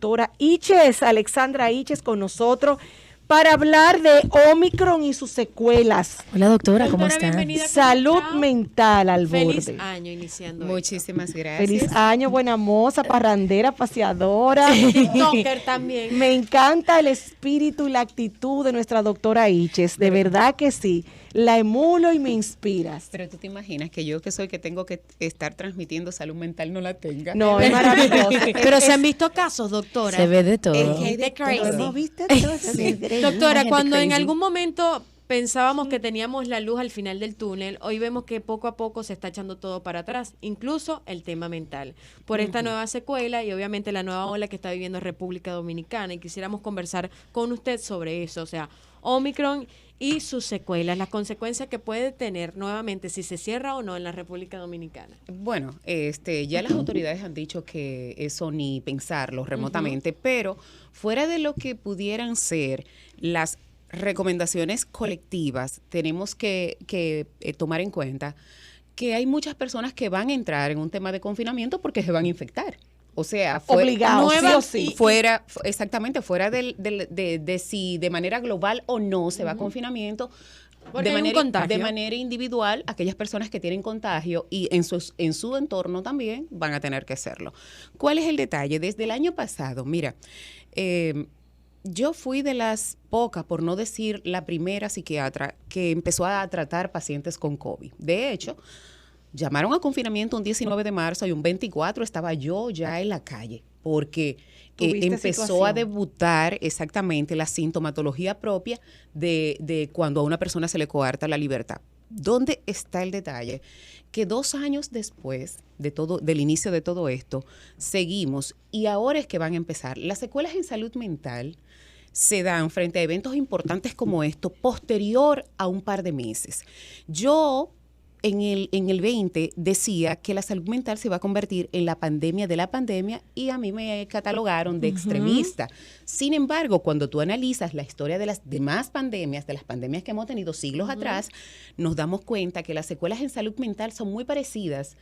doctora Iches, Alexandra Iches, con nosotros para hablar de Omicron y sus secuelas. Hola doctora, ¿cómo está? Salud mental al borde. Feliz año iniciando. Muchísimas gracias. Feliz año, buena moza, parrandera, paseadora. TikToker también. Me encanta el espíritu y la actitud de nuestra doctora Iches, de verdad que sí. La emulo y me inspiras. Pero tú te imaginas que yo que tengo que estar transmitiendo salud mental no la tenga. No, es maravilloso. Pero se han visto casos, doctora. Se ve de todo. De crazy. ¿Viste? Sí. Doctora, cuando en algún momento pensábamos que teníamos la luz al final del túnel, hoy vemos que poco a poco se está echando todo para atrás, incluso el tema mental, por esta nueva secuela y obviamente la nueva ola que está viviendo República Dominicana, y quisiéramos conversar con usted sobre eso, o sea, Omicron y sus secuelas, las consecuencias que puede tener nuevamente si se cierra o no en la República Dominicana. Bueno, ya las autoridades han dicho que eso ni pensarlo remotamente, pero fuera de lo que pudieran ser las recomendaciones colectivas, tenemos que tomar en cuenta que hay muchas personas que van a entrar en un tema de confinamiento porque se van a infectar. O sea, obligado, sí. Fuera de si de manera global o no se va a confinamiento, de manera individual, aquellas personas que tienen contagio y en su entorno también van a tener que hacerlo. ¿Cuál es el detalle? Desde el año pasado, mira, yo fui de las pocas, por no decir la primera psiquiatra, que empezó a tratar pacientes con COVID. De hecho, llamaron a confinamiento un 19 de marzo y un 24 estaba yo ya en la calle, porque empezó a debutar exactamente la sintomatología propia de cuando a una persona se le coarta la libertad. ¿Dónde está el detalle? Que 2 años después del inicio de todo esto, seguimos y ahora es que van a empezar. Las secuelas en salud mental se dan frente a eventos importantes como esto, posterior a un par de meses. Yo en el 20 decía que la salud mental se iba a convertir en la pandemia de la pandemia y a mí me catalogaron de extremista. Sin embargo, cuando tú analizas la historia de las demás pandemias, de las pandemias que hemos tenido siglos atrás, nos damos cuenta que las secuelas en salud mental son muy parecidas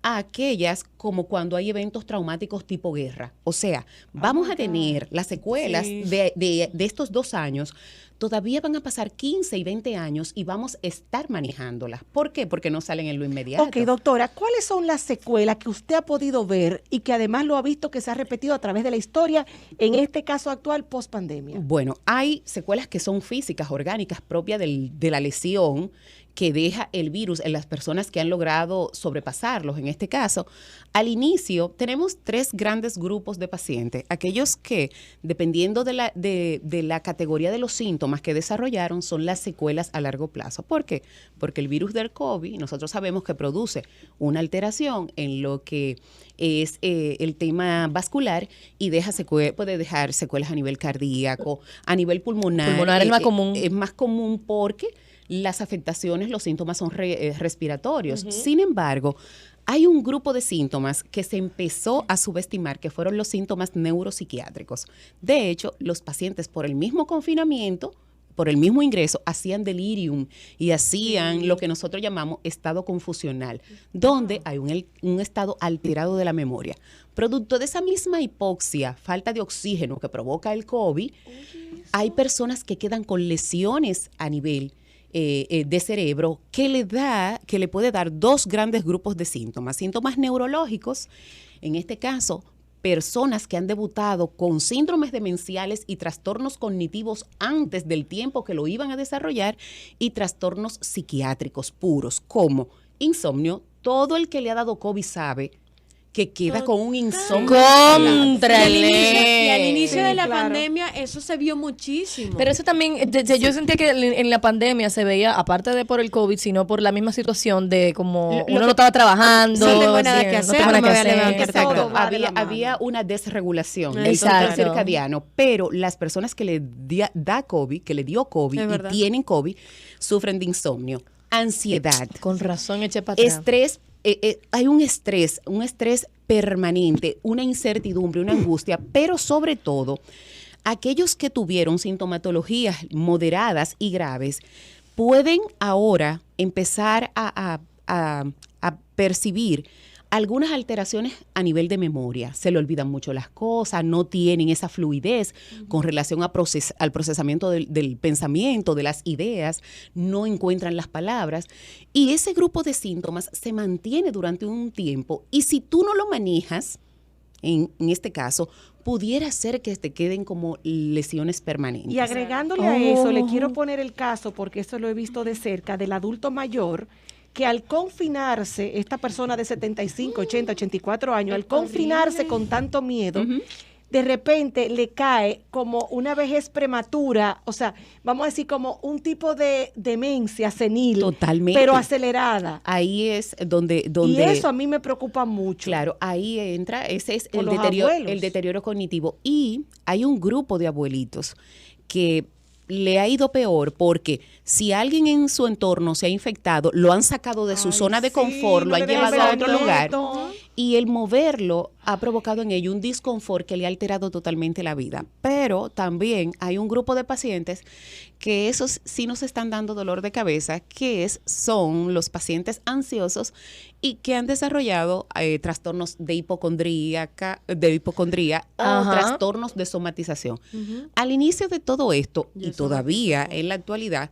a aquellas como cuando hay eventos traumáticos tipo guerra. O sea, vamos a tener las secuelas de estos 2 años. Todavía van a pasar 15 y 20 años y vamos a estar manejándolas. ¿Por qué? Porque no salen en lo inmediato. Ok, doctora, ¿cuáles son las secuelas que usted ha podido ver y que además lo ha visto que se ha repetido a través de la historia, en este caso actual, post-pandemia? Bueno, hay secuelas que son físicas, orgánicas, propias de la lesión que deja el virus en las personas que han logrado sobrepasarlos. En este caso, al inicio tenemos 3 grandes grupos de pacientes. Aquellos que, dependiendo de la categoría de los síntomas que desarrollaron, son las secuelas a largo plazo. ¿Por qué? Porque el virus del COVID, nosotros sabemos que produce una alteración en lo que es el tema vascular y puede dejar secuelas a nivel cardíaco, a nivel pulmonar. Pulmonar es más común. Es más común porque las afectaciones, los síntomas son respiratorios. Sin embargo, hay un grupo de síntomas que se empezó a subestimar, que fueron los síntomas neuropsiquiátricos. De hecho, los pacientes por el mismo confinamiento, por el mismo ingreso, hacían delirium y hacían lo que nosotros llamamos estado confusional, donde hay un estado alterado de la memoria. Producto de esa misma hipoxia, falta de oxígeno que provoca el COVID, hay personas que quedan con lesiones a nivel de cerebro que le puede dar 2 grandes grupos de síntomas. Síntomas neurológicos, en este caso, personas que han debutado con síndromes demenciales y trastornos cognitivos antes del tiempo que lo iban a desarrollar, y trastornos psiquiátricos puros, como insomnio. Todo el que le ha dado COVID sabe que queda con un insomnio. Y al inicio de la pandemia eso se vio muchísimo. Pero eso también, yo sentía que en la pandemia se veía, aparte de por el COVID, sino por la misma situación de como uno no estaba trabajando. No tengo nada que hacer, no me voy a levantar. Exacto. Había una desregulación del sistema circadiano, pero las personas que le da COVID, que le dio COVID y tienen COVID, sufren de insomnio, ansiedad. Con razón, eché para atrás. Estrés. Hay un estrés permanente, una incertidumbre, una angustia, pero sobre todo, aquellos que tuvieron sintomatologías moderadas y graves pueden ahora empezar a percibir algunas alteraciones a nivel de memoria. Se le olvidan mucho las cosas, no tienen esa fluidez con relación al procesamiento del pensamiento, de las ideas, no encuentran las palabras. Y ese grupo de síntomas se mantiene durante un tiempo. Y si tú no lo manejas, en este caso, pudiera ser que te queden como lesiones permanentes. Y agregándole a eso, le quiero poner el caso, porque eso lo he visto de cerca, del adulto mayor, que al confinarse, esta persona de 75, 80, 84 años, al confinarse con tanto miedo, de repente le cae como una vejez prematura, o sea, vamos a decir como un tipo de demencia senil. Totalmente. Pero acelerada. Ahí es donde y eso a mí me preocupa mucho. Claro, ahí entra, ese es el deterioro cognitivo. Y hay un grupo de abuelitos que le ha ido peor porque si alguien en su entorno se ha infectado, lo han sacado de su zona de confort, lo han llevado a otro lugar y el moverlo ha provocado en ello un disconfort que le ha alterado totalmente la vida. Pero también hay un grupo de pacientes que esos sí nos están dando dolor de cabeza, que son los pacientes ansiosos y que han desarrollado trastornos de hipocondría o trastornos de somatización. Al inicio de todo esto, y todavía en la actualidad,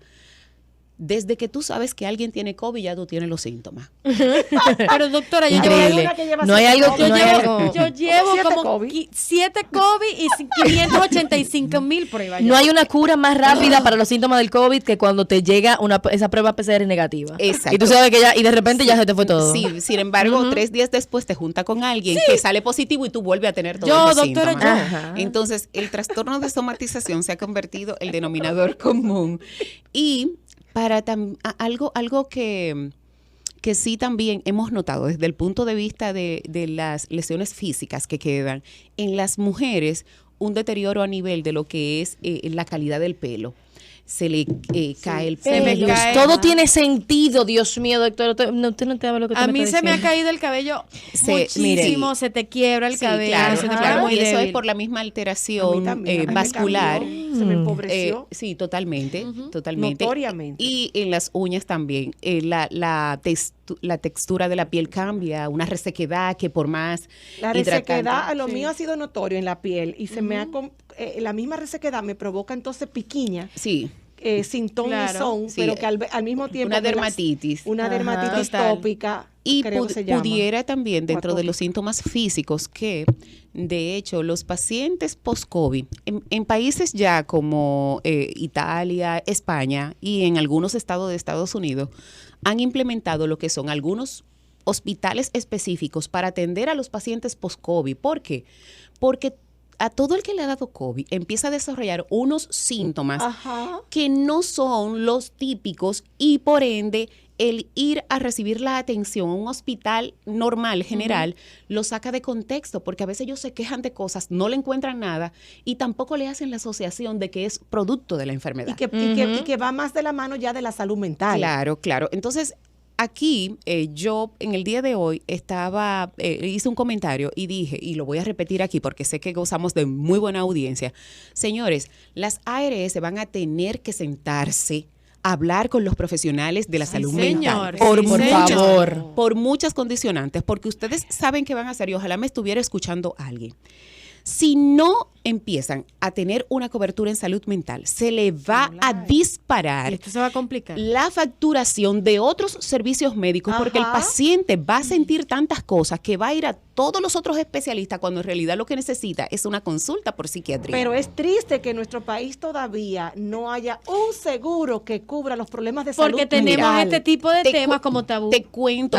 desde que tú sabes que alguien tiene COVID, ya tú tienes los síntomas. Pero doctora, yo llevo como 7 COVID y 585,000 pruebas. No hay una cura más rápida para los síntomas del COVID que cuando te llega esa prueba PCR negativa. Exacto. Y tú sabes que y de repente ya se te fue todo. Sí, sin embargo, 3 días después te junta con alguien que sale positivo y tú vuelves a tener todos los síntomas. Entonces, el trastorno de somatización se ha convertido en el denominador común. Y para algo que sí también hemos notado desde el punto de vista de las lesiones físicas que quedan en las mujeres, un deterioro a nivel de lo que es la calidad del pelo. Se le cae el pelo. Todo tiene sentido, Dios mío, doctor. Usted no te lo que a mí se me ha caído el cabello muchísimo, se te quiebra el cabello. Claro, y eso es por la misma alteración vascular. Se me empobreció. Sí, totalmente. Notoriamente. Y en las uñas también. La textura de la piel cambia, una resequedad que por más la resequedad, lo mío ha sido notorio en la piel y se me ha la misma resequedad me provoca entonces piquiña. Sí. Sin ton ni son, pero que al mismo tiempo una dermatitis tópica. Y pudiera también dentro de los síntomas físicos que, de hecho, los pacientes post-COVID, en países ya como Italia, España y en algunos estados de Estados Unidos, han implementado lo que son algunos hospitales específicos para atender a los pacientes post-COVID. ¿Por qué? Porque a todo el que le ha dado COVID empieza a desarrollar unos síntomas que no son los típicos y por ende el ir a recibir la atención a un hospital normal, general, lo saca de contexto porque a veces ellos se quejan de cosas, no le encuentran nada y tampoco le hacen la asociación de que es producto de la enfermedad. Y que va más de la mano ya de la salud mental. Claro. Entonces, aquí yo en el día de hoy hice un comentario y dije, y lo voy a repetir aquí porque sé que gozamos de muy buena audiencia. Señores, las ARS van a tener que sentarse a hablar con los profesionales de la salud mental. Por favor. Por muchas condicionantes, porque ustedes saben qué van a hacer y ojalá me estuviera escuchando alguien. Si no empiezan a tener una cobertura en salud mental, se le va a disparar. Esto se va a complicar. La facturación de otros servicios médicos porque el paciente va a sentir tantas cosas que va a ir a todos los otros especialistas cuando en realidad lo que necesita es una consulta por psiquiatría. Pero es triste que en nuestro país todavía no haya un seguro que cubra los problemas de salud mental. Porque tenemos este tipo de temas como tabú. Te cuento,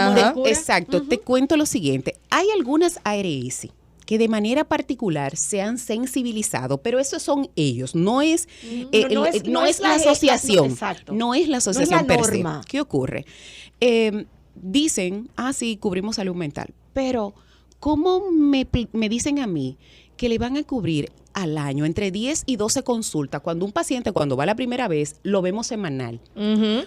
te cuento lo siguiente. Hay algunas ARS que de manera particular se han sensibilizado, pero esos son ellos, no es la asociación, no es la asociación per se. ¿Qué ocurre? Dicen, sí, cubrimos salud mental, pero ¿cómo me dicen a mí que le van a cubrir al año, entre 10 y 12 consultas. Cuando un paciente, cuando va la primera vez, lo vemos semanal.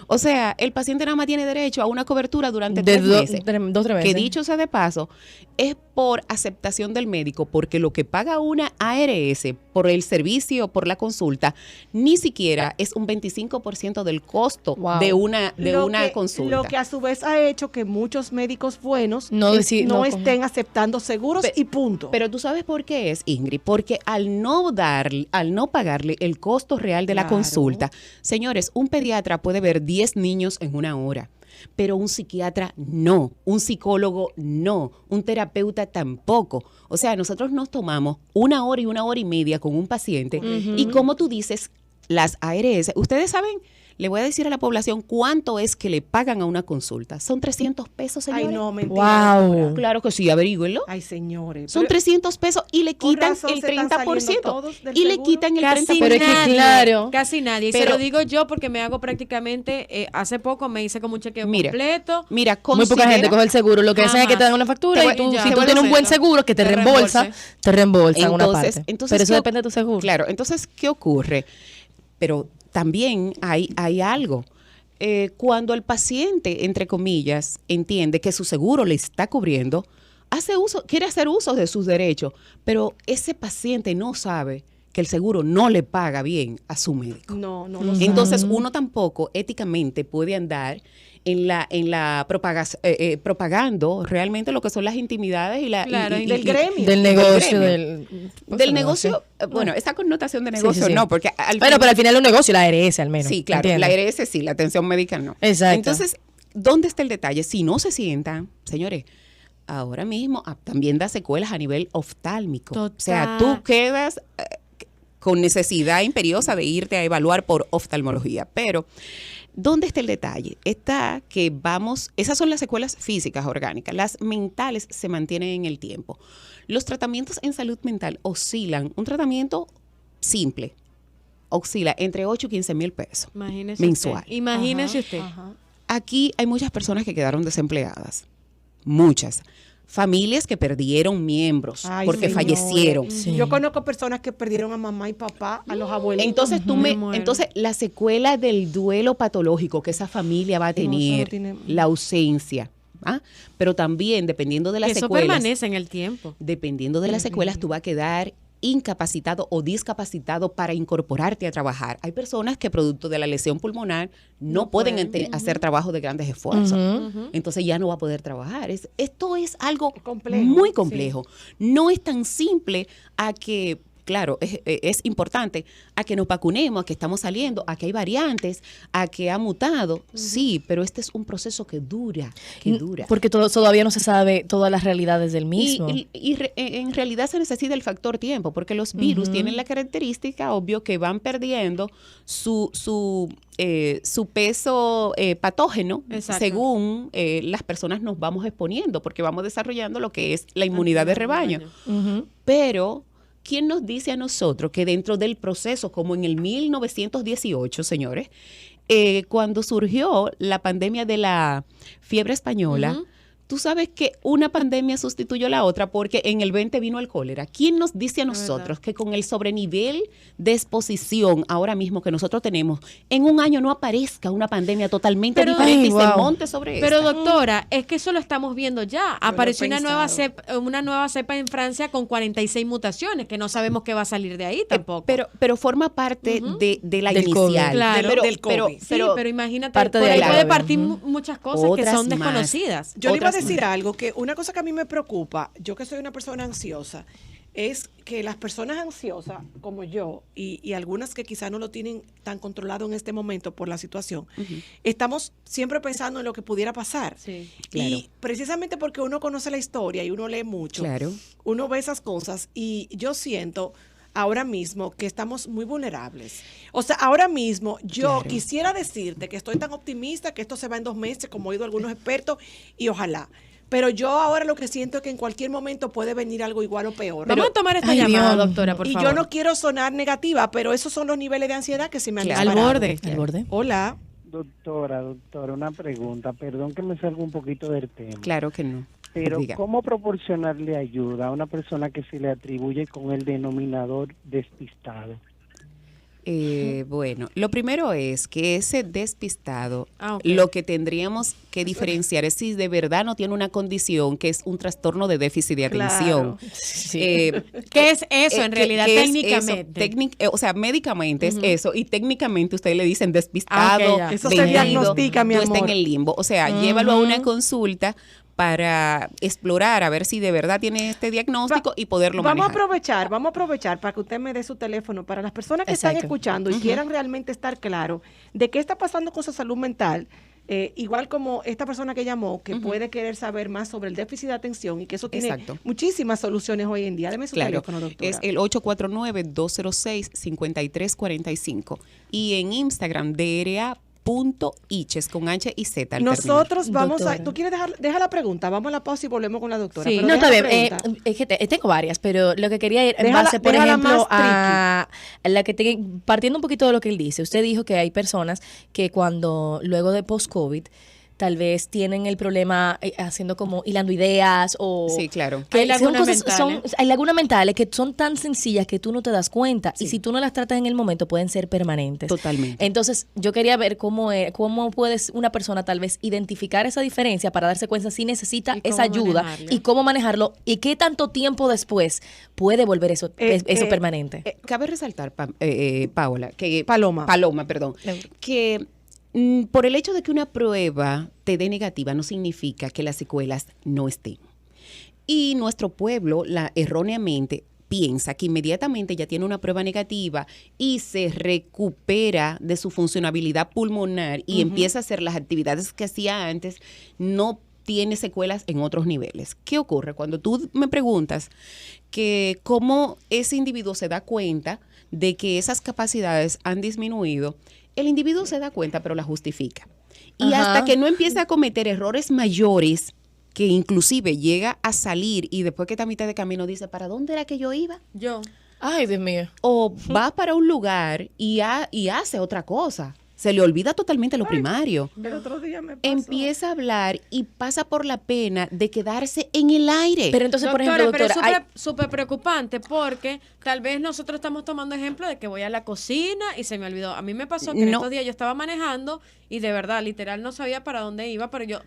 O sea, el paciente nada más tiene derecho a una cobertura durante 3 meses. 2-3 meses. Que dicho sea de paso, es por aceptación del médico, porque lo que paga una ARS por el servicio, por la consulta, ni siquiera es un 25% del costo de una consulta. Lo que a su vez ha hecho que muchos médicos buenos no estén aceptando seguros y punto. Pero tú sabes por qué es, Ingrid, porque al no pagarle el costo real de la consulta, señores, un pediatra puede ver 10 niños en una hora. Pero un psiquiatra no, un psicólogo no, un terapeuta tampoco. O sea, nosotros nos tomamos 1 hora y 1 hora y media con un paciente y como tú dices, las ARS, ustedes saben, le voy a decir a la población cuánto es que le pagan a una consulta. Son 300 pesos, señores. Ay, no, mentira. Wow. Claro que sí, averígüenlo. Ay, señores. Son 300 pesos y le quitan el 30%. Y le quitan el 30%. Pero es que claro. Casi nadie. Pero, se lo digo yo porque me hago prácticamente, hace poco me hice como un chequeo completo. Mira, muy poca gente coge el seguro. Lo que hacen es que te dan una factura y tú, si tú tienes un buen seguro que te reembolsan una parte. Pero eso depende de tu seguro. Claro, entonces, ¿qué ocurre? Pero también hay algo. Cuando el paciente, entre comillas, entiende que su seguro le está cubriendo, quiere hacer uso de sus derechos, pero ese paciente no sabe que el seguro no le paga bien a su médico. No Entonces, uno tampoco éticamente puede andar propagando realmente lo que son las intimidades y del gremio. Del negocio. Del negocio, bueno, esa connotación de negocio no, porque pero al final es un negocio, la ARS al menos. Sí, claro, ¿entiendes? La ARS sí, la atención médica no. Exacto. Entonces, ¿dónde está el detalle? Si no se sientan, señores, ahora mismo también da secuelas a nivel oftálmico. Total. O sea, tú quedas con necesidad imperiosa de irte a evaluar por oftalmología, pero ¿dónde está el detalle? Está que esas son las secuelas físicas orgánicas, las mentales se mantienen en el tiempo. Los tratamientos en salud mental oscilan, un tratamiento simple, oscila entre 8 y 15 mil pesos mensual. Imagínese usted. Aquí hay muchas personas que quedaron desempleadas, muchas. Familias que perdieron miembros porque fallecieron. Sí. Yo conozco personas que perdieron a mamá y papá, a los abuelos. Entonces entonces la secuela del duelo patológico que esa familia va a tener, la ausencia, pero también dependiendo de las secuelas. Eso permanece en el tiempo. Dependiendo de las secuelas, tú vas a quedar incapacitado o discapacitado para incorporarte a trabajar. Hay personas que producto de la lesión pulmonar no pueden hacer trabajo de grandes esfuerzos. Entonces ya no va a poder trabajar. Esto es algo muy complejo. Sí. No es tan simple a que, claro, es importante a que nos vacunemos, a que estamos saliendo, a que hay variantes, a que ha mutado. Sí, pero este es un proceso que dura. Porque todavía no se sabe todas las realidades del mismo. Y en realidad se necesita el factor tiempo, porque los virus tienen la característica, obvio, que van perdiendo su peso patógeno. Exacto. Según las personas nos vamos exponiendo, porque vamos desarrollando lo que es la inmunidad de rebaño. Pero ¿quién nos dice a nosotros que dentro del proceso, como en el 1918, señores, cuando surgió la pandemia de la fiebre española, tú sabes que una pandemia sustituyó la otra porque en el 20 vino el cólera? ¿Quién nos dice a nosotros que con el sobrenivel de exposición ahora mismo que nosotros tenemos, en un año no aparezca una pandemia totalmente diferente y se monte sobre eso? Pero doctora, es que eso lo estamos viendo ya. Apareció una nueva cepa en Francia con 46 mutaciones, que no sabemos qué va a salir de ahí tampoco. Pero forma parte de la del inicial. COVID. Claro, del COVID. Pero imagínate, por ahí puede partir muchas cosas que son desconocidas. Yo le iba a decir algo, que una cosa que a mí me preocupa, yo que soy una persona ansiosa, es que las personas ansiosas como yo y algunas que quizás no lo tienen tan controlado en este momento por la situación, estamos siempre pensando en lo que pudiera pasar. Sí, claro. Y precisamente porque uno conoce la historia y uno lee mucho, uno ve esas cosas y yo siento ahora mismo que estamos muy vulnerables. O sea, ahora mismo yo quisiera decirte que estoy tan optimista que esto se va en 2 meses, como he oído algunos expertos, y ojalá. Pero yo ahora lo que siento es que en cualquier momento puede venir algo igual o peor. Vamos a tomar esta llamada, doctora, por favor. Y yo no quiero sonar negativa, pero esos son los niveles de ansiedad que se me han disparado. Al borde. Hola. Doctora, una pregunta. Perdón que me salga un poquito del tema. Claro que no. Pero ¿cómo proporcionarle ayuda a una persona que se le atribuye con el denominador despistado? Bueno, lo primero es que ese despistado, lo que tendríamos que diferenciar es si de verdad no tiene una condición que es un trastorno de déficit de atención. Claro. Sí. ¿Qué es eso en realidad técnicamente? O sea, médicamente es eso y técnicamente ustedes le dicen despistado, eso se diagnostica, mi amor. Está en el limbo. O sea, llévalo a una consulta para explorar a ver si de verdad tiene este diagnóstico y poderlo manejar. Vamos a aprovechar para que usted me dé su teléfono para las personas que están escuchando y quieran realmente estar claros de qué está pasando con su salud mental. Igual como esta persona que llamó, que puede querer saber más sobre el déficit de atención y que eso tiene muchísimas soluciones hoy en día. Deme su teléfono, doctora. Es el 849-206-5345 y en Instagram DRA.iches con H y Z. Nosotros vamos ¿tú quieres dejar la pregunta? Vamos a la pausa y volvemos con la doctora. Sí, no, está bien. Tengo varias, pero lo que quería ir en base, por ejemplo, a la que partiendo un poquito de lo que él dice. Usted dijo que hay personas que luego de post-COVID, tal vez tienen el problema haciendo como hilando ideas o... Sí, claro. Que hay lagunas mentales que son tan sencillas que tú no te das cuenta y si tú no las tratas en el momento pueden ser permanentes. Totalmente. Entonces, yo quería ver cómo puedes una persona tal vez identificar esa diferencia para darse cuenta si necesita esa ayuda y cómo manejarlo y qué tanto tiempo después puede volver eso permanente. Cabe resaltar, Paola, que... Paloma, perdón. Que... por el hecho de que una prueba te dé negativa no significa que las secuelas no estén. Y nuestro pueblo erróneamente piensa que inmediatamente ya tiene una prueba negativa y se recupera de su funcionabilidad pulmonar y empieza a hacer las actividades que hacía antes, no tiene secuelas en otros niveles. ¿Qué ocurre? Cuando tú me preguntas que cómo ese individuo se da cuenta de que esas capacidades han disminuido, el individuo se da cuenta, pero la justifica. Y hasta que no empieza a cometer errores mayores, que inclusive llega a salir y después que está a mitad de camino dice, ¿para dónde era que yo iba? Ay, Dios mío. O va para un lugar y hace otra cosa. Se le olvida totalmente lo primario. El otro día me pasó. Empieza a hablar y pasa por la pena de quedarse en el aire. Pero entonces, por ejemplo, doctora, pero es súper preocupante porque tal vez nosotros estamos tomando ejemplo de que voy a la cocina y se me olvidó. A mí me pasó que en estos días yo estaba manejando y de verdad, literal, no sabía para dónde iba, pero yo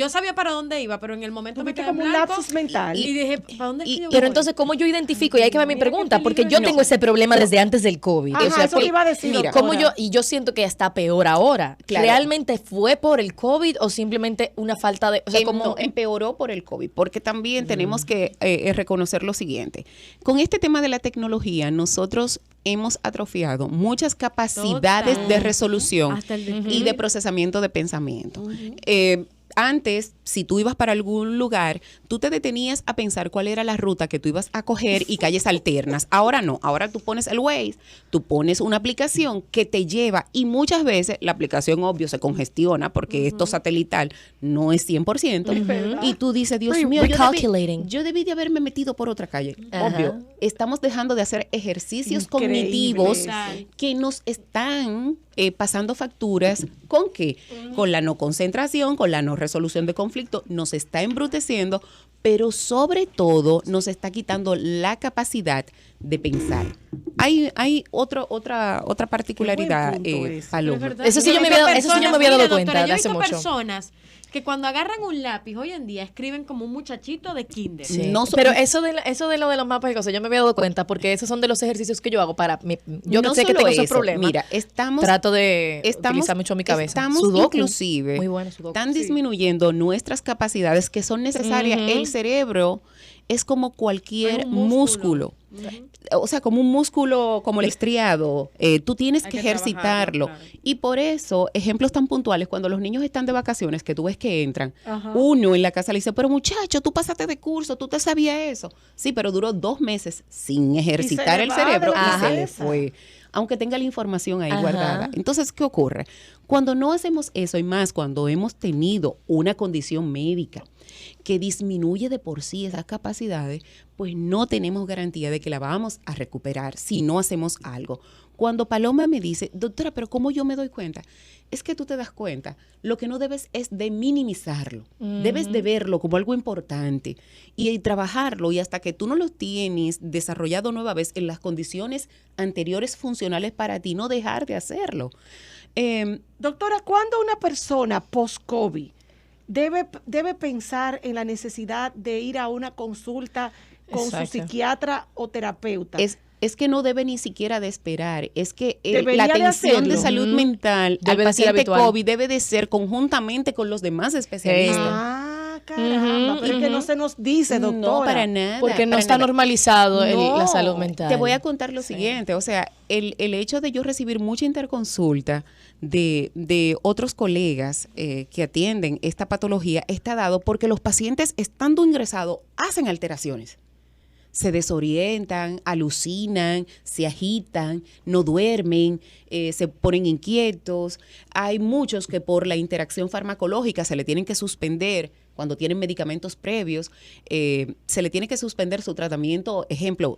sabía para dónde iba, pero en el momento me quedé como blanco, un lapsus mental. Y dije, ¿para dónde es que yo Pero voy? entonces, ¿cómo yo identifico? Y hay que ver mi pregunta, porque yo tengo ese problema desde antes del COVID. Eso te iba a decir. Mira, yo siento que está peor ahora. Claro. ¿Realmente fue por el COVID o simplemente una falta de... No, empeoró por el COVID, porque también tenemos que reconocer lo siguiente. Con este tema de la tecnología, nosotros hemos atrofiado muchas capacidades de resolución y de procesamiento de pensamiento. Antes, si tú ibas para algún lugar, tú te detenías a pensar cuál era la ruta que tú ibas a coger y calles alternas. Ahora no, ahora tú pones el Waze, tú pones una aplicación que te lleva y muchas veces la aplicación, obvio, se congestiona porque esto satelital no es 100% y tú dices, Dios mío, yo debí de haberme metido por otra calle. Obvio, estamos dejando de hacer ejercicios cognitivos que nos están pasando facturas. ¿Con qué? Con la no concentración, con la no resolución de conflicto, nos está embruteciendo, pero sobre todo nos está quitando la capacidad de pensar. Hay otra particularidad, Paloma. Eso sí yo me había dado cuenta de hace mucho. Personas que cuando agarran un lápiz hoy en día escriben como un muchachito de kinder. Sí. Pero eso de lo de los mapas y cosas, yo me había dado cuenta porque esos son de los ejercicios que yo hago para mí. Yo no sé que tengo esos problemas. Mira, trato de utilizar mucho mi cabeza. Estamos inclusive están disminuyendo nuestras capacidades que son necesarias. El cerebro es como cualquier músculo. O sea, como un músculo, como el estriado, tú tienes que ejercitarlo. Claro. Y por eso, ejemplos tan puntuales, cuando los niños están de vacaciones, que tú ves que entran, uno en la casa le dice, pero muchacho, tú pasaste de curso, tú te sabías eso. Sí, pero duró 2 meses sin ejercitar el cerebro y se le fue. Aunque tenga la información ahí guardada. Entonces, ¿qué ocurre? Cuando no hacemos eso, y más cuando hemos tenido una condición médica que disminuye de por sí esas capacidades, pues no tenemos garantía de que la vamos a recuperar si no hacemos algo. Cuando Paloma me dice, doctora, pero ¿cómo yo me doy cuenta? Es que tú te das cuenta, lo que no debes es de minimizarlo, debes de verlo como algo importante y trabajarlo, y hasta que tú no lo tienes desarrollado nueva vez en las condiciones anteriores funcionales para ti, no dejar de hacerlo. Doctora, ¿cuándo una persona post-COVID debe pensar en la necesidad de ir a una consulta con su psiquiatra o terapeuta? Es que no debe ni siquiera de esperar, es que la atención de salud mental al paciente COVID debe de ser conjuntamente con los demás especialistas. Caramba, pero es que no se nos dice, doctora. No, para nada. Porque no está normalizado la salud mental. Te voy a contar lo siguiente, o sea, el hecho de yo recibir mucha interconsulta de otros colegas que atienden esta patología está dado porque los pacientes, estando ingresados, hacen alteraciones. Se desorientan, alucinan, se agitan, no duermen, se ponen inquietos. Hay muchos que por la interacción farmacológica se le tienen que suspender, cuando tienen medicamentos previos, se le tiene que suspender su tratamiento, ejemplo,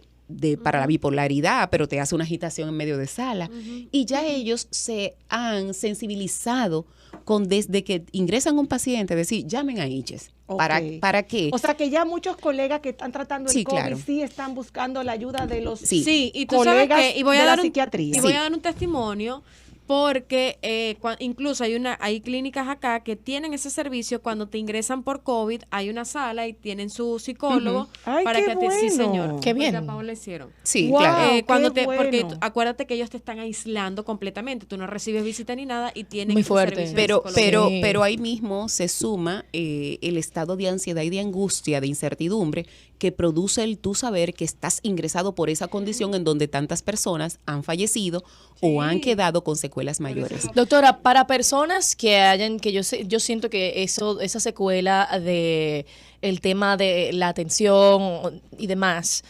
para la bipolaridad, pero te hace una agitación en medio de sala. Y ya ellos se han sensibilizado con desde que ingresan un paciente, decir, llamen a ICHES. Okay. ¿Para qué? O sea que ya muchos colegas que están tratando el COVID claro. sí están buscando la ayuda de los y tú colegas sabes que, y voy a de dar la psiquiatría. Y voy a dar un testimonio porque incluso hay clínicas acá que tienen ese servicio. Cuando te ingresan por COVID, hay una sala y tienen su psicólogo para que te... Sí, señor. Qué bien. A Paola le hicieron. Sí, claro. Porque acuérdate que ellos te están aislando completamente. Tú no recibes visita ni nada y tienen muy fuerte. Pero ahí mismo se suma el estado de ansiedad y de angustia, de incertidumbre que produce el tú saber que estás ingresado por esa condición en donde tantas personas han fallecido o han quedado con secuelas mayores. Doctora, para personas que yo siento que esa secuela de el tema de la atención y demás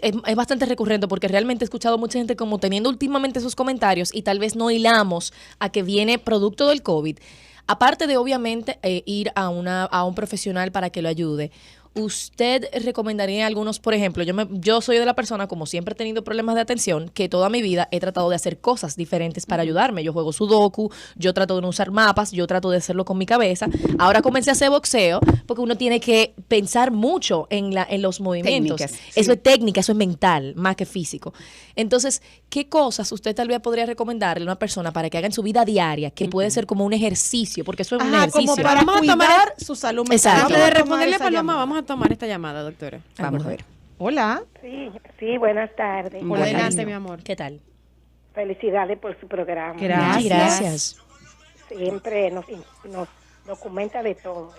es bastante recurrente, porque realmente he escuchado mucha gente como teniendo últimamente esos comentarios y tal vez no hilamos a que viene producto del COVID. Aparte de obviamente ir a un profesional para que lo ayude, ¿usted recomendaría algunos? Por ejemplo, yo soy de la persona, como siempre he tenido problemas de atención, que toda mi vida he tratado de hacer cosas diferentes para ayudarme. Yo juego sudoku, yo trato de no usar mapas, yo trato de hacerlo con mi cabeza. Ahora comencé a hacer boxeo porque uno tiene que pensar mucho en los movimientos. Técnicas, eso es técnica, eso es mental, más que físico. Entonces, ¿qué cosas usted tal vez podría recomendarle a una persona para que haga en su vida diaria, que puede ser como un ejercicio? Porque eso es un ejercicio. Como para cuidar su salud mental. Exacto. Antes de responderle a Paloma, vamos a tomar esta llamada, doctora. Vamos a ver. Hola. Sí, buenas tardes. Hola, adelante, mi amor. ¿Qué tal? Felicidades por su programa. Gracias. Siempre nos documenta de todo.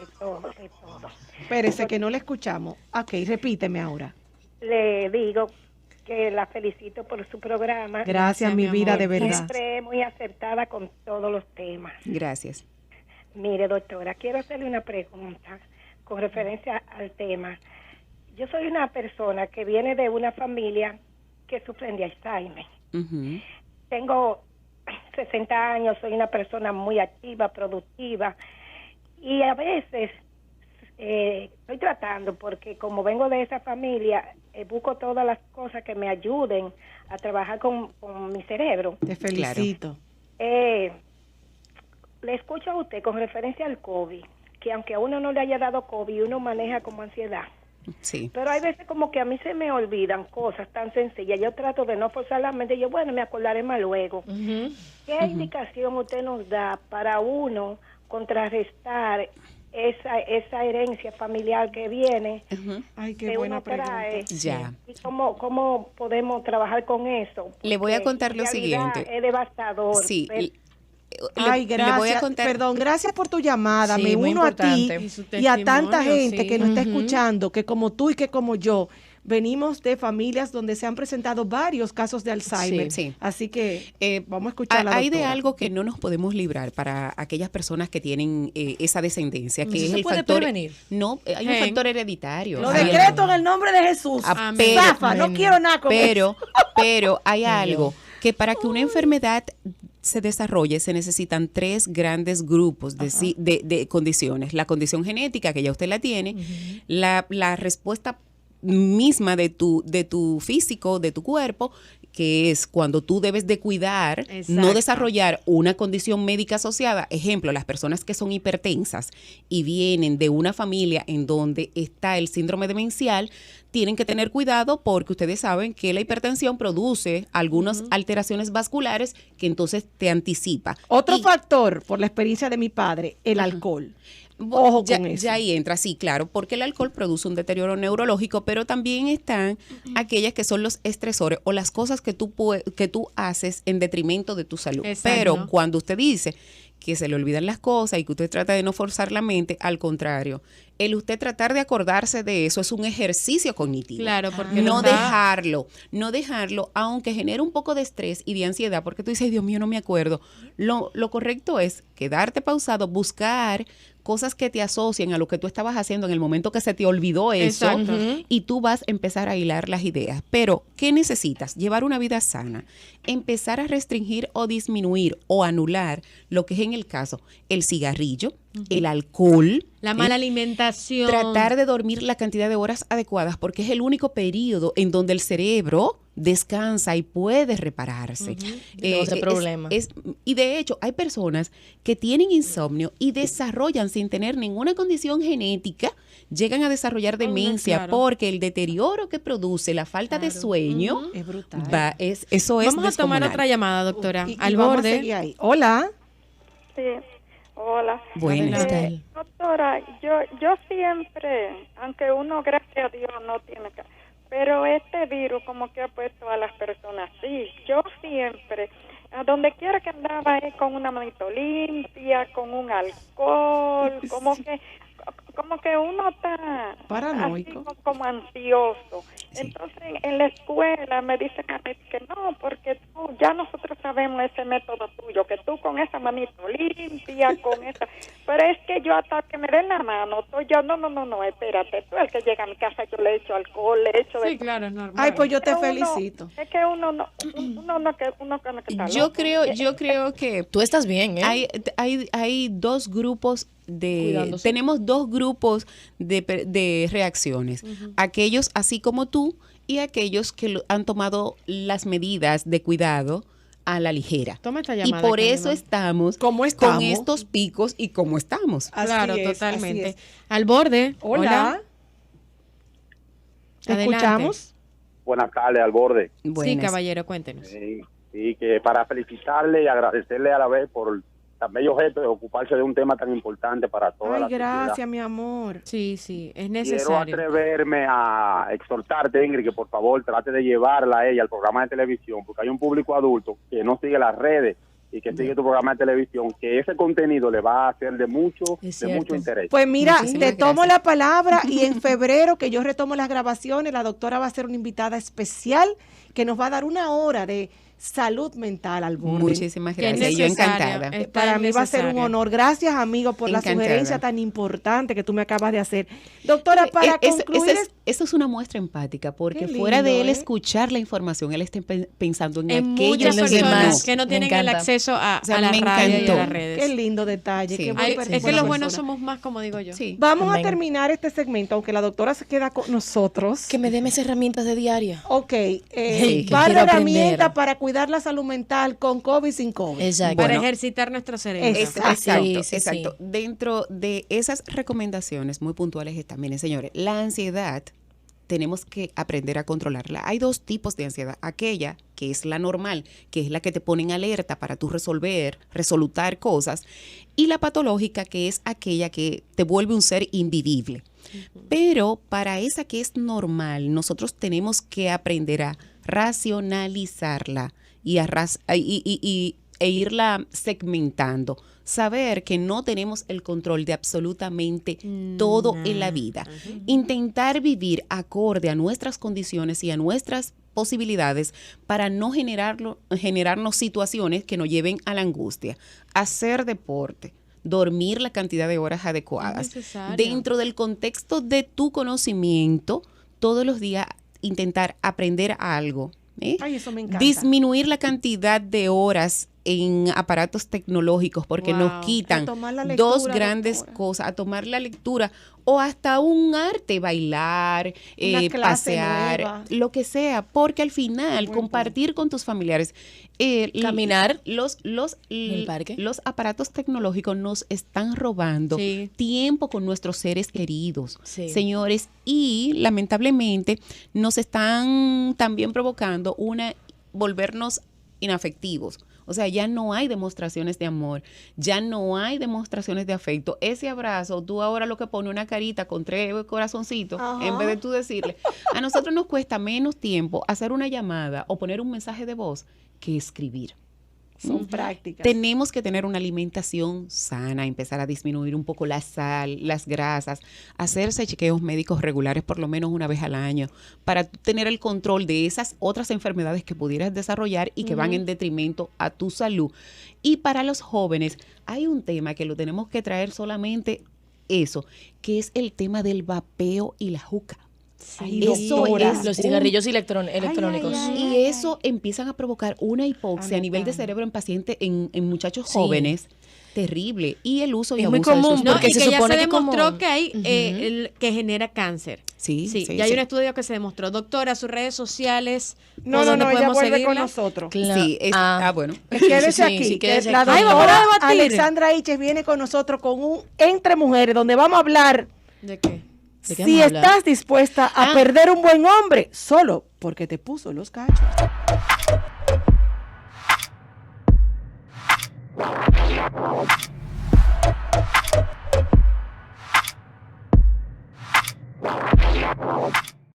Espérese que no le escuchamos. Ok, repíteme ahora. Le digo que la felicito por su programa. Gracias, mi vida, de verdad. Siempre muy acertada con todos los temas. Gracias. Mire, doctora, quiero hacerle una pregunta con referencia al tema. Yo soy una persona que viene de una familia que sufre de Alzheimer. Tengo 60 años, soy una persona muy activa, productiva, y a veces estoy tratando, porque como vengo de esa familia, busco todas las cosas que me ayuden a trabajar con mi cerebro. Te felicito. Le escucho a usted con referencia al COVID, que aunque a uno no le haya dado COVID, uno maneja como ansiedad. Sí. Pero hay veces como que a mí se me olvidan cosas tan sencillas. Yo trato de no forzar la mente. Yo, me acordaré más luego. ¿Qué indicación usted nos da para uno contrarrestar esa herencia familiar que viene, Ay, qué que buena uno trae? Ya. ¿Y cómo podemos trabajar con eso? Le voy a Porque contar lo en realidad siguiente. es devastador. Sí. Ay, gracias. Le voy a contar. Perdón, gracias por tu llamada. Sí, me muy uno a ti importante. y a tanta gente sí. que nos está escuchando, que como tú y que como yo, venimos de familias donde se han presentado varios casos de Alzheimer. Sí. Así que vamos a escuchar a la Hay de doctora. algo que no nos podemos librar para aquellas personas que tienen esa descendencia, que es ¿Se el puede factor. prevenir? No, hay un factor hereditario. Lo Hay decreto en el nombre de Jesús. Amén. Zafa, no quiero nada con eso. Pero hay algo que para que una enfermedad se desarrolle se necesitan 3 grandes grupos de condiciones. La condición genética, que ya usted la tiene, la respuesta misma de tu físico, de tu cuerpo, que es cuando tú debes de cuidar, no desarrollar una condición médica asociada. Ejemplo, las personas que son hipertensas y vienen de una familia en donde está el síndrome demencial, tienen que tener cuidado porque ustedes saben que la hipertensión produce algunas alteraciones vasculares que entonces te anticipa. Otro factor, por la experiencia de mi padre, el alcohol. Ojo con eso. Ya ahí entra, sí, claro, porque el alcohol produce un deterioro neurológico, pero también están aquellas que son los estresores o las cosas que tú haces en detrimento de tu salud. Exacto. Pero cuando usted dice que se le olvidan las cosas y que usted trata de no forzar la mente, al contrario, el usted tratar de acordarse de eso es un ejercicio cognitivo. Claro, porque no dejarlo, aunque genere un poco de estrés y de ansiedad, porque tú dices, Dios mío, no me acuerdo. Lo correcto es quedarte pausado, buscar cosas que te asocien a lo que tú estabas haciendo en el momento que se te olvidó eso. Exacto. Y tú vas a empezar a hilar las ideas. Pero, ¿qué necesitas? Llevar una vida sana, empezar a restringir o disminuir o anular lo que es en el caso el cigarrillo, el alcohol, la mala alimentación, tratar de dormir la cantidad de horas adecuadas porque es el único periodo en donde el cerebro descansa y puede repararse. Ese problema. Y de hecho hay personas que tienen insomnio y desarrollan sin tener ninguna condición genética, llegan a desarrollar demencia porque el deterioro que produce la falta de sueño es brutal. Eso es Vamos a tomar otra llamada, doctora. Al borde. Ahí. Hola. Sí. Hola. Buenas. Doctora, yo siempre, aunque uno, gracias a Dios, no tiene que... Pero este virus como que ha puesto a las personas así. Yo siempre, a donde quiera que andaba, con una manito limpia, con un alcohol, como que uno está paranoico, así, como ansioso. Sí. Entonces en la escuela me dicen a mí que no, porque ya nosotros sabemos ese método tuyo, que tú con esa manito limpia, con esa, pero es que yo hasta que me den la mano, no, espérate, tú el que llega a mi casa yo le echo alcohol, le echo sí, claro, es normal. Ay, pues yo te felicito. Es que uno que está yo creo que tú estás bien, hay dos grupos tenemos dos grupos de reacciones, aquellos así como tú y aquellos que han tomado las medidas de cuidado a la ligera. Toma esta llamada, y por eso estamos con estos picos y como estamos. Claro, totalmente. Al borde. Hola. ¿Te escuchamos? Buenas tardes, al borde. Sí, caballero, cuéntenos. Sí, que para felicitarle y agradecerle a la vez por tan bello gesto de ocuparse de un tema tan importante para toda la sociedad. Gracias, mi amor. Sí, es necesario. Quiero atreverme a exhortarte, Ingrid, que por favor trate de llevarla a ella al programa de televisión, porque hay un público adulto que no sigue las redes y que sigue tu programa de televisión, que ese contenido le va a hacer de mucho interés. Pues mira, te tomo la palabra y en febrero, que yo retomo las grabaciones, la doctora va a ser una invitada especial que nos va a dar una hora de salud mental al borde. Muchísimas gracias. Yo encantada. Para mí va a ser un honor. Gracias, amigo, por la sugerencia tan importante que tú me acabas de hacer. Doctora, para concluir... Eso es una muestra empática, porque lindo, fuera de él escuchar la información, él está pensando en aquellos demás que no tienen el acceso a la radio y a las redes. Qué lindo detalle. Sí. Es que los buenos somos más, como digo yo. Sí. Vamos a terminar este segmento, aunque la doctora se queda con nosotros. Que me dé mis herramientas de diario. Ok. Barra herramienta para cuidar la salud mental con COVID, sin COVID. Exacto. Para ejercitar nuestro cerebro. Exacto. Dentro de esas recomendaciones muy puntuales están, miren, señores, la ansiedad tenemos que aprender a controlarla. Hay dos tipos de ansiedad. Aquella que es la normal, que es la que te pone en alerta para tú resolutar cosas, y la patológica, que es aquella que te vuelve un ser invivible. Pero para esa que es normal, nosotros tenemos que aprender a racionalizarla e irla segmentando. Saber que no tenemos el control de absolutamente todo en la vida. Intentar vivir acorde a nuestras condiciones y a nuestras posibilidades para no generarnos situaciones que nos lleven a la angustia. Hacer deporte, dormir la cantidad de horas adecuadas. Dentro del contexto de tu conocimiento, todos los días intentar aprender algo. Ay, eso me encanta. Disminuir la cantidad de horas en aparatos tecnológicos porque nos quitan dos grandes cosas, a tomar la lectura o hasta un arte, bailar, pasear, nueva, lo que sea, porque al final compartir con tus familiares, caminar, los aparatos tecnológicos nos están robando tiempo con nuestros seres queridos, señores, y lamentablemente nos están también provocando volvernos inafectivos. O sea, ya no hay demostraciones de amor, ya no hay demostraciones de afecto. Ese abrazo, tú ahora lo que pones una carita con 3 corazoncitos, en vez de tú decirle, a nosotros nos cuesta menos tiempo hacer una llamada o poner un mensaje de voz que escribir. Son prácticas. Tenemos que tener una alimentación sana, empezar a disminuir un poco la sal, las grasas, hacerse chequeos médicos regulares por lo menos una vez al año para tener el control de esas otras enfermedades que pudieras desarrollar y que van en detrimento a tu salud. Y para los jóvenes hay un tema que lo tenemos que traer solamente eso, que es el tema del vapeo y la juca. Eso es los cigarrillos electrónicos. Y eso empiezan a provocar una hipoxia a nivel de cerebro en pacientes, en muchachos jóvenes, terrible. Y el uso y abuso muy común, de porque se supone ya se demostró que hay que genera cáncer. Sí, ya hay un estudio que se demostró. Doctora, sus redes sociales, no, ella vuelve con nosotros. Claro. Sí, bueno. Quédese aquí. La doctora Alexandra Iches viene con nosotros con un Entre Mujeres, donde vamos a hablar ¿de qué? Si estás dispuesta a perder un buen hombre solo porque te puso los cachos.